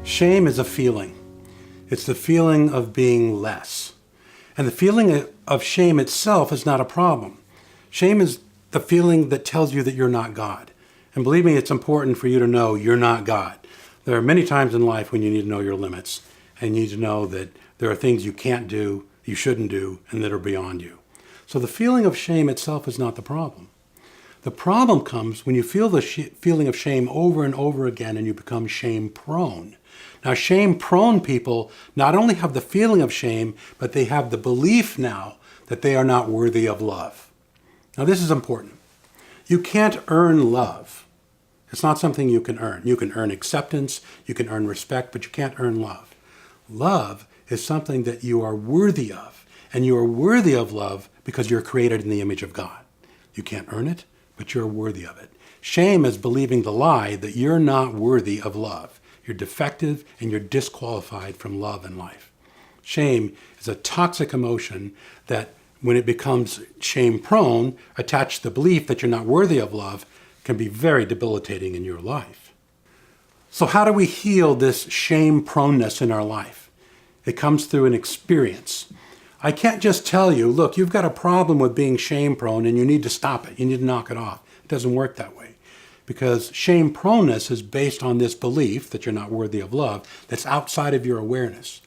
Shame is a feeling. It's the feeling of being less. And the feeling of shame itself is not a problem. Shame is the feeling that tells you that you're not God. And believe me, it's important for you to know you're not God. There are many times in life when you need to know your limits and you need to know that there are things you can't do, you shouldn't do, and that are beyond you. So the feeling of shame itself is not the problem. The problem comes when you feel the feeling of shame over and over again and you become shame-prone. Now, shame-prone people not only have the feeling of shame, but they have the belief now that they are not worthy of love. Now, this is important. You can't earn love. It's not something you can earn. You can earn acceptance, you can earn respect, but you can't earn love. Love is something that you are worthy of, and you are worthy of love because you're created in the image of God. You can't earn it, but you're worthy of it. Shame is believing the lie that you're not worthy of love. You're defective and you're disqualified from love and life. Shame is a toxic emotion that, when it becomes shame-prone, attached to the belief that you're not worthy of love, can be very debilitating in your life. So how do we heal this shame-proneness in our life? It comes through an experience. I can't just tell you, look, you've got a problem with being shame-prone and you need to stop it. You need to knock it off. It doesn't work that way. Because shame-proneness is based on this belief that you're not worthy of love that's outside of your awareness.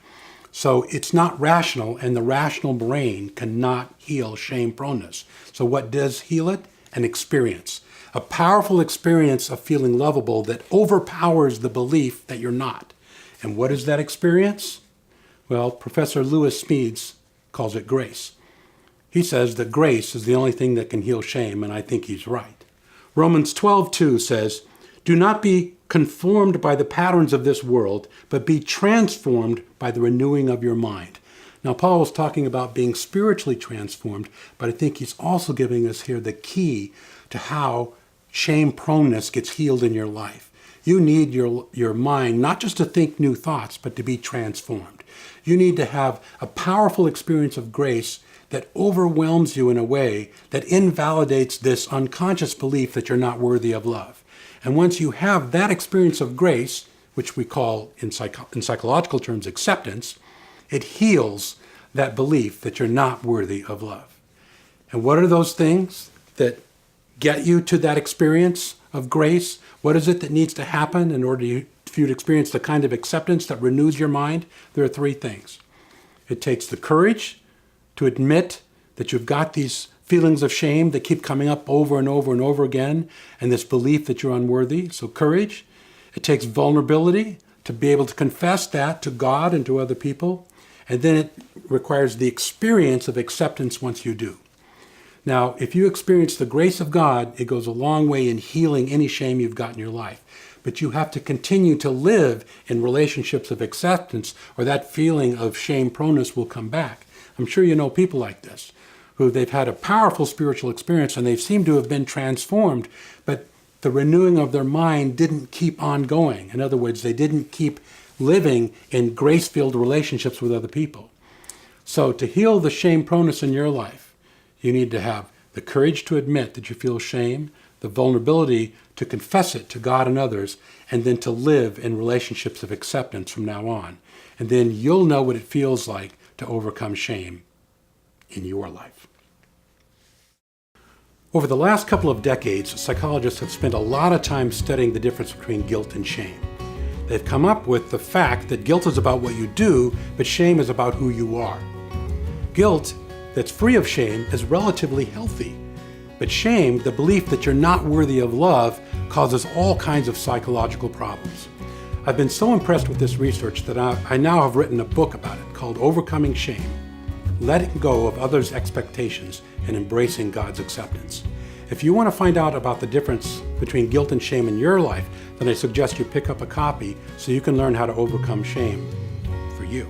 So it's not rational, and the rational brain cannot heal shame-proneness. So what does heal it? An experience. A powerful experience of feeling lovable that overpowers the belief that you're not. And what is that experience? Well, Professor Lewis Smedes calls it grace. He says that grace is the only thing that can heal shame, and I think he's right. Romans 12:2 says, "Do not be conformed by the patterns of this world, but be transformed by the renewing of your mind." Now, Paul was talking about being spiritually transformed, but I think he's also giving us here the key to how shame-proneness gets healed in your life. You need your mind not just to think new thoughts, but to be transformed. You need to have a powerful experience of grace that overwhelms you in a way that invalidates this unconscious belief that you're not worthy of love. And once you have that experience of grace, which we call in psychological terms acceptance, it heals that belief that you're not worthy of love. And what are those things that get you to that experience of grace? What is it that needs to happen in order for you to experience the kind of acceptance that renews your mind? There are three things. It takes the courage to admit that you've got these feelings of shame that keep coming up over and over and over again, and this belief that you're unworthy, so courage. It takes vulnerability to be able to confess that to God and to other people, and then it requires the experience of acceptance once you do. Now, if you experience the grace of God, it goes a long way in healing any shame you've got in your life. But you have to continue to live in relationships of acceptance, or that feeling of shame-proneness will come back. I'm sure you know people like this, who they've had a powerful spiritual experience and they seem to have been transformed, but the renewing of their mind didn't keep on going. In other words, they didn't keep living in grace-filled relationships with other people. So to heal the shame-proneness in your life, you need to have the courage to admit that you feel shame, the vulnerability to confess it to God and others, and then to live in relationships of acceptance from now on. And then you'll know what it feels like to overcome shame in your life. Over the last couple of decades, psychologists have spent a lot of time studying the difference between guilt and shame. They've come up with the fact that guilt is about what you do, but shame is about who you are. Guilt that's free of shame is relatively healthy, but shame, the belief that you're not worthy of love, causes all kinds of psychological problems. I've been so impressed with this research that I now have written a book about it called Overcoming Shame, Letting Go of Others' Expectations and Embracing God's Acceptance. If you want to find out about the difference between guilt and shame in your life, then I suggest you pick up a copy so you can learn how to overcome shame for you.